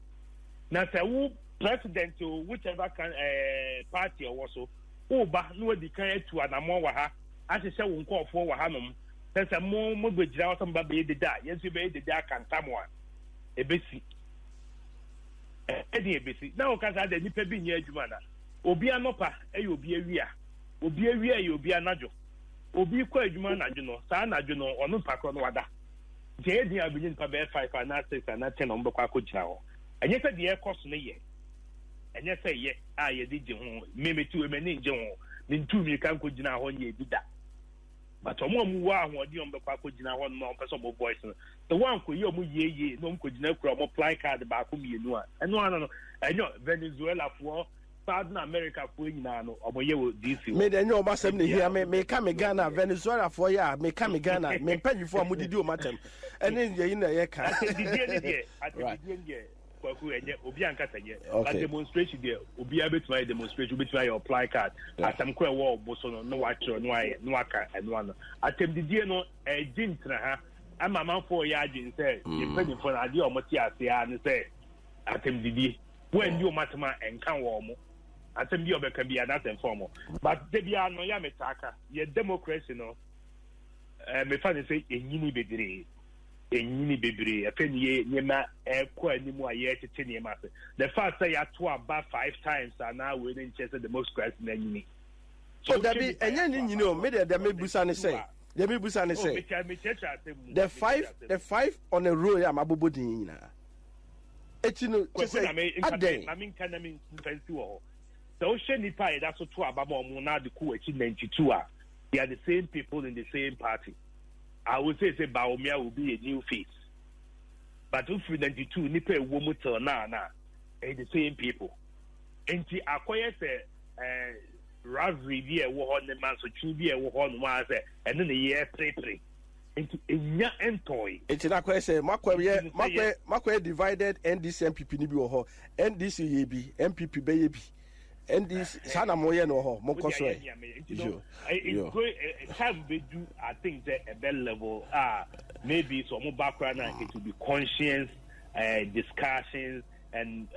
na se wo president o whichever can party or so o ba no adi kan atu anamo wa ha ahihye wo nkofo wa hanom se mo begira o sem ba be deda yesu be deda kantamo a ebesi ebesi na o kasa de nipa bi nya adwuma na obi anopa obi awia obi anajo obi kwa adwuma anadwo no saa anadwo no ono pakro no wada je edi abinyin pa be 5 na 6 na 10 on bekwa akogina ho enye se de ekoso ne ye enye se ye a ye di je ho memetu e mani je ho ni ntumi kan kogina ho nye bida but omo mu wa ho odi on bekwa akogina ho no person mo voice no the one ko ye omo ye no mkogina kura omo apply card ba ko mienu a eno ano no enyo Venezuela fo Southern America for nyina no omoye wo DC me de nyo basem ne hia me ka me Ghana Venezuela for ya me ka me Ghana me panyifo amudidi o matem ene ye na ye ka atidie ne kwaku enye obi ankasa ye a demonstration there obi abetuma demonstration obetuma your apply card atam kwa wo oboso no wa kiro no aye no aka eno ano atem didie no jintra ha ama manfo ya agin say ye panyifo na ade o moti ase a ne say atem didie when you matema enkan wo mo atem bi obeka bi that inform but de bia no ya metaka ye democracy no me fa ne say enyini bebre afeni ye nyema kwa animu aye tete ne ma se the fact say ya to about 5 times and now we didn't chase the democracy na nyini so that be enya nyini o me de me busa ne say the 5 on a row ya mabobo din nyina etino say aden I mean can I mean fancy wo so sheni pie that's to ababa omo na de ku echi 92 a they are the same people in the same party. I would say Baumia will be a new face. But if 92 nipa woman till na the same people. And the acquire Raspberry be a war on the man so chu be a war on one and then the year pre. Into a nya entoy. It's not question. Makwe divided NDC MPP ni bi wo ho. NDC ye bi, MPP be ye bi. and this sana moye no ho mo koso e it's going time we do I think that at that level maybe some background it will be conscience discussions and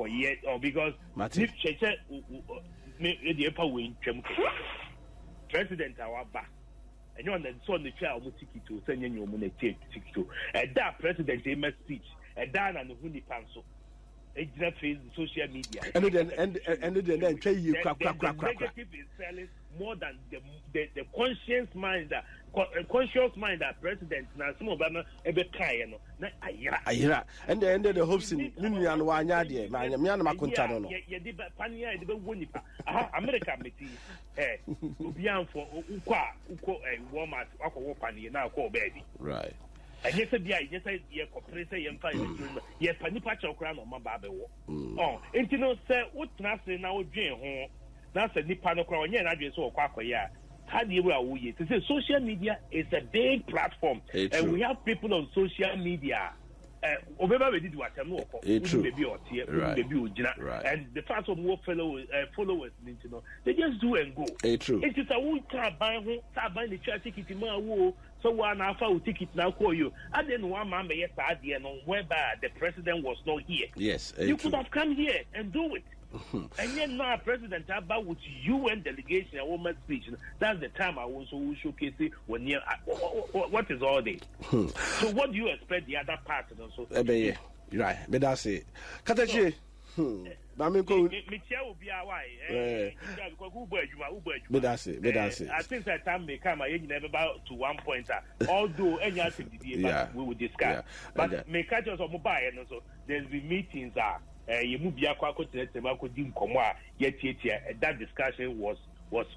yet or because if president our back and you understand the chair almost ticket to send you money ticket to that president speech dan and who the panso face social media and then tell you the negative is selling more than the conscious mind that president na some of them ebe kai no na ayira and the hopes in nunu no anya de ma nya na makonta no ye de pania de be wonipa America meti obi anfo ukọ Walmart akọ pania na akọ bedi right. And yes, ye compress ye mfa ye panipa chokra no ma ba be wo enti no say what trust na wo dwen ho na say nipa no kra onye na dwen so okwa akoya how do you say social media is a big platform and we have people on social media obeba we did what no okọ baby or tie baby ojina and the fact of more followers you know they just do and go it is a we can buy ho ta buy the church ticket ma wo so one alpha ticket now call you and then one man may whereby the president was not here. Yes, you could have come here and do it. And then now president about with UN delegation and woman speech. That's the time I also showcase it when you what is all this? So what do you expect the other part and also? Right, but that's it. Katachi. I think that time may come. I never about to one point. Although anything we will discuss, but may catch us on mobile and also there's been meetings. You move your yet that discussion was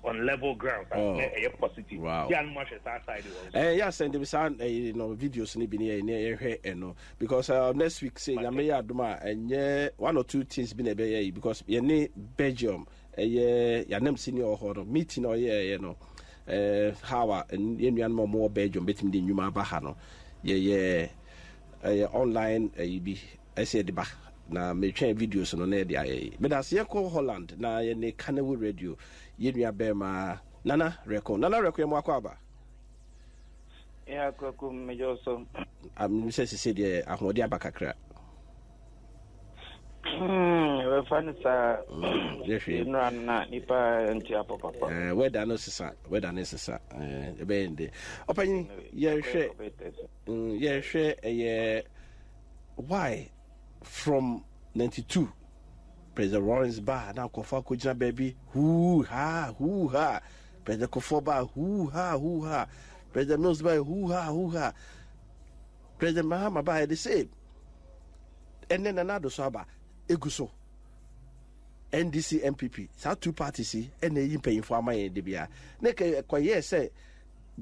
on level ground. Positive. Wow. Yes, and there was videos in because next week say Duma and one or two things been a because Belgium senior horror meeting or how and more Belgium between the Numa Bahano online be I said the back. Na me try videos no na dia but as ye call Holland na ye ne Canterbury radio ye nua be ma nana record mo akwa ya kwaku me joso am se de ahode abakakra we fan sa no na nipa nti apapa weather no sisa e be ende opanyi ye hwe why from 92 President Rawlings ba na Kuffour kujina baby hoo ha President Kuffour ba hoo ha President Mills ba hoo ha President Mahama ba the same and then Nana Addo so ba eguso NDC MPP sa two parties and e yin for amaye de bia na kwaye say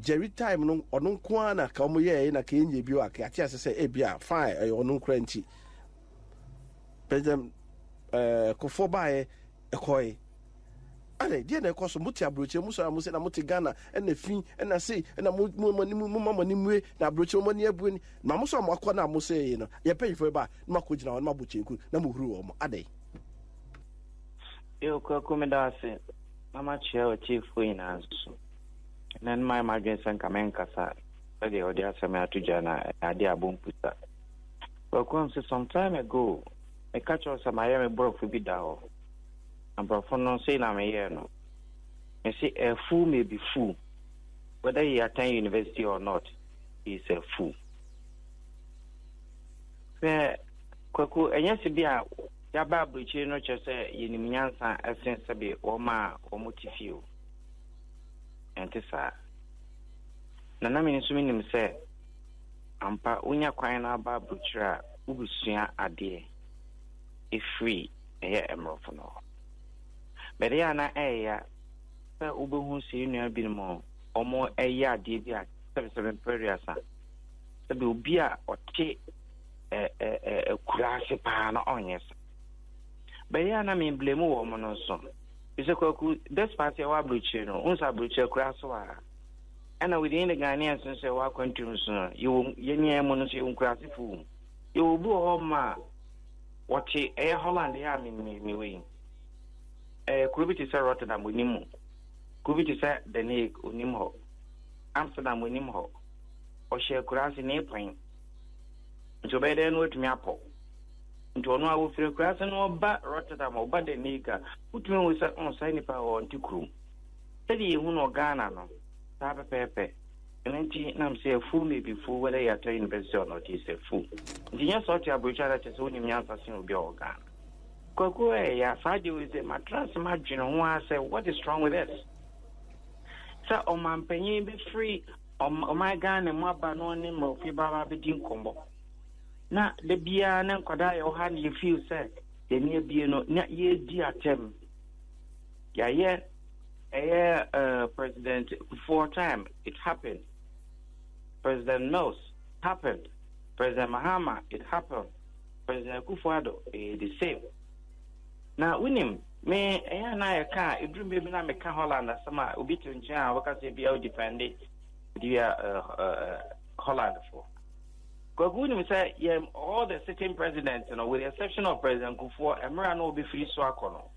Jerry time no ono nko na ka omo ye na ka enye bi wa ka ati asese e bia fine ono nkra nti President Kuffour ba ekoi ane die na ekoso muti abroche muso amuse na muti Ghana na fin na sei na mu mani mue na abroche mo ni abuani na muso amakọ na amuse yi no ye payifo ba na makogina won mabuche nku na muhuru wo mo ade yo ko komeda se mama chia o chief finance nan my margin san kamenka sa ade odi asema atuja na ade abomputa ko some time ago I catch us some Miami broke for bidao. And Brofono say na me no. You see a fool may be fool. Whether he attend university or not, he is a fool. Where Kwaku and yes be a Yaba Abrokyire no just say Yinimiansa essence be Oma or Motifio. And Tessa Nana Minisum say Ampa Unya Quina Abrokyire Ubusia Ade. If free, emerald for no. But they are not a Ubu who see near Bilmo or more a yard, dear 77 periods. The Bubia or tea a classy pan on yes. But they are not mean blame woman or son. It's a cocoa, that's party of Abrokyire, Unsa Abrokyire Crassoa. And within the Ghanaians and say, Walk on you, Yenia Monosi Uncrassy fool. You will go home, ma. What a Holland, me way. Kurubi to say Rotterdam Unimu. Kurubi to say the Hague Unimho. Amsterdam Unimho. Or share Kuras in April. To bed and with me apple. Into one hour for Kuras and or bat Rotterdam or bat the Nigger. Put me with on sign power on 2 crew. Tell you who no Ghana no. Papa Pepe. And then say a fool may be fool whether you are to university or not is a fool. The young sort of Abrokyire that is only me answering will be all gone. Go ya Friday with the mattress imagine who I say what is wrong with this? So on my penny be free on my gun and my banana more Baba Abyekum Kuffour. Now the beer and Kodai or how you feel said the near beer not ye dear Tem. Yeah, President 4 times it happened. President Mills happened. President Mahama it happened. President Kuffour the same. Now winning me and I can't it dream baby na me can Holland as some will be to enjoy what can be out defended Holland for. Because when we say yeah all the sitting presidents, you know, with the exception of President Kuffour, Emira no be free Swakono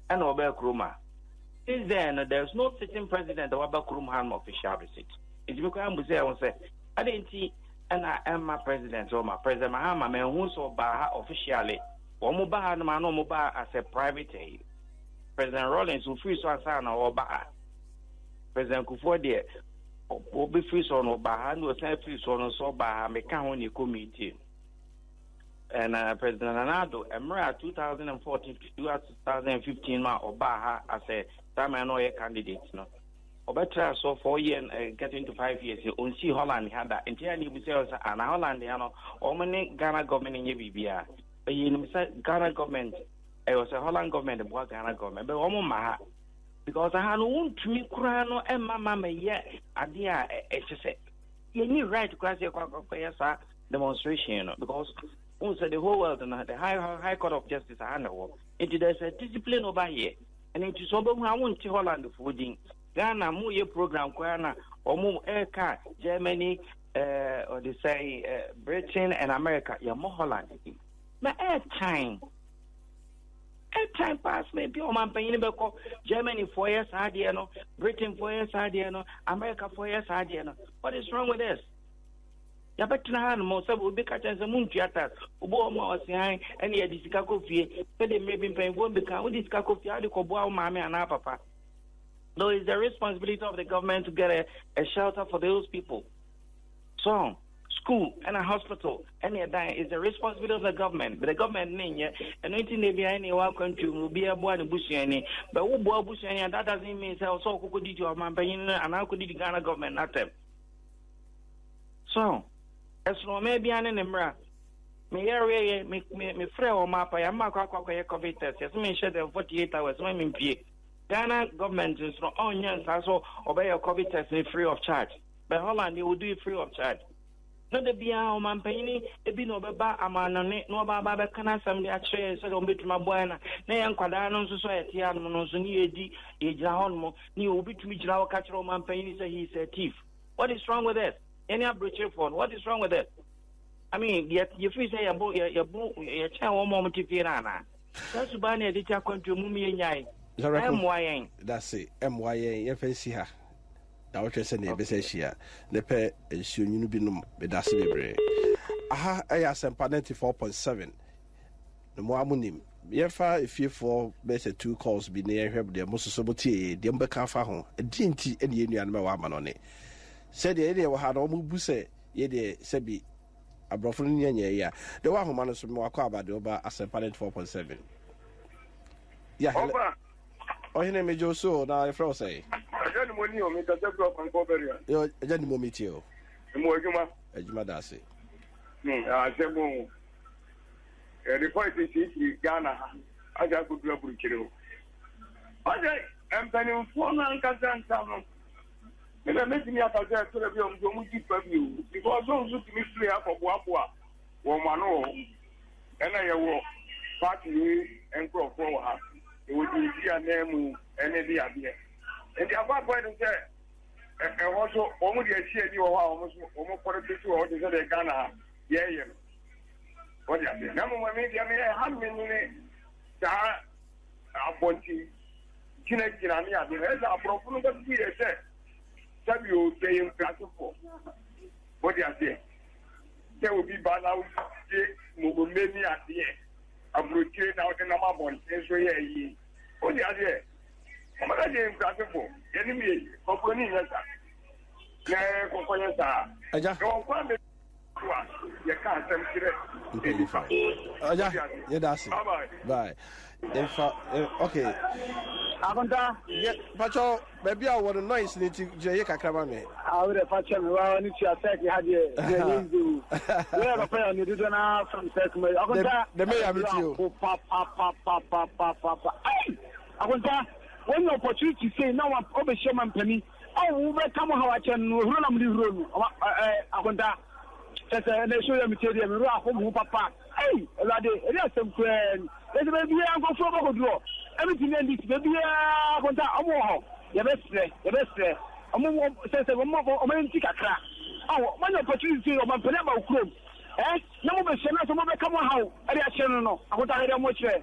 and Obel Kruma. Since then, there's no sitting president or Obel Kruma official visit. It's because I'm say I didn't see and I am my president or my President Mahama me who so Baha officially. Omoba no man Omoba as a private aid. President Rawlings will free so asana or Baha. President Kuffour there will be free so no Baha no say free so no so Baha me can only committee. And President Nana Addo, Emira 2014 to 2015 ma Obaha as a time I know a candidate no. Obetra so 4 years getting to 5 years. On see Holland had that entirely we say and Holland you know or many Ghana government in Bibia. Ghana government, it was a Holland government, the Ghana government, but Maha because I had no to me, Kurano and Mamma yet, idea, you need right to cross your demonstration because also the whole world and the High Court of Justice are handled. There's a discipline over here, and it is over I want to Holland fooding Ghana, more program, Ghana, or more air car, Germany, or they say Britain and America, you're more Holland. But airtime pass maybe on my paying about Germany 4 years no, Britain 4 years no, America 4 years no. What is wrong with this? Ya better na most of will be catching some moon theaters. Ubo mo saying any disika coffee, but they may be paying one because with this coffee, I go bow mammy and papa. Though it's the responsibility of the government to get a shelter for those people. So school and a hospital and is the responsibility of the government. But the government and anything they be any one country will be a boy and bush any. But who boy bush any that doesn't mean so could do your man paying and how could the Ghana government not them. So as no maybe an emra. Me area me friend or map I am COVID test. Yes, me share the 48 hours when me Ghana government is no onions also obey your COVID test free of charge. But Holland they will do it free of charge. No the bia o man payini e bi no beba amanone no baba be kana sam de akire so do betuma boy na yan kwada no so etia no no so ni edi e gira hon mo ni obitumi gira wo ka kire o man payini say he is a thief. What is wrong with this? Any Abrokyire phone, what is wrong with it? I mean, yet you feel say your child one moment to fear na. That's why they did your country mummy nyai. That's it. MYA FNC. Da what say na be say hia ne pe ensuonyu bi no be da se bebre aha Asempa 94.7 no mo amunim ye fa efie be say 2 calls bi na ye hweb de mo soso botie de mbeka fa ho dinti ene ye nuan me wa ma no ne said the area we had no mu bu se ye de se bi abrofo no nyanya ya de wa homa no so me wakọ abade oba Asempa 94.7 ya hele oh hine me jo so na e fro say Ajani moni o mi ta je pro kan ko beria. Yo, ajani mo mi ti o. Mo ejuma. Ejuma da se. Sebo. Report is Ghana. Aja ko dua Abrokyire o. Aja empani fo na nkasa nsano. Me na meti mi ata je to le bi o mu ji pa bi o. Because so so ti mi free akọbo abo a. Wo ma no. Ena ye wo party enko fo wa. E wo ji dia na mu ene bi abie. And the other point is that also almost the share you are almost politics or the Ghana. Yeah. What you say? Number one, maybe I mean, how many appointee kina ni ade eza aprofo no go be say sabi o dey in for what you say there will be balawu mo meni ade Abrokyire na o de na ma bon so ye yi o di ade o ma dey in for yeni mi company yesa na company sa aja no kwa me you can't aja yeah that's it bye okay Akonta yeah pacho baby I want noise ni ti je kakra me awre pacho me wa ni ti attack ha de you we are prepare ni do na from tech me akonta the me ya meet you pa akonta when the opportunity say now obe shaman pani oh we come how I can no huru na mli huru akonta tete na show ya miteri me ru ahom papa hey elade eri asem kwen ezi be bia go fo go do everything and this be bia konta omo ho ye be stre omo se omo nti kakra awo man opportunity o man pele ma ukrom na mo be se na so mo be come how eri a chenu no akonta eri mo chire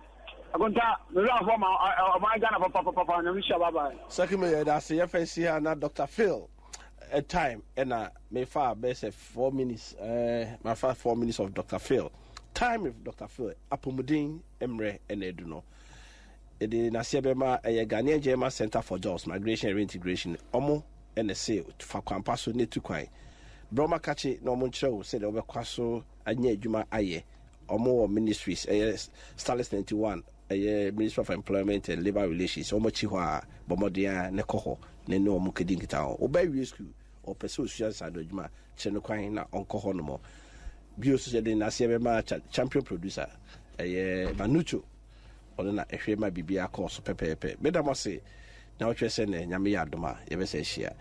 akonta me ru ahom ma Ghana papa na mi sha baba second me that say FNC here na Dr. Phil a time and may far best 4 minutes my first 4 minutes of Dr. Phil time with Dr. Phil apomudin emre and eduno e de na sebema a Ghanaian German Center for Jobs Migration and Reintegration omo NSA fa kwampa so netu kwan broma kache no mo nkyerɛ say de obekwa so anya adwuma aye omo ministries Starless 91 Ministry of Employment and Labor Relations omo chi ho a bomodia ne koho ne no omo kedi nkita o ba wi school o pese social side adwuma kyerɛ no kwan na onko ho no mo bio so de na se be ma champion producer Manucho ona na ehwe ma bibia course pepepe medamo se na o twese na nyame ya adoma ye be se hia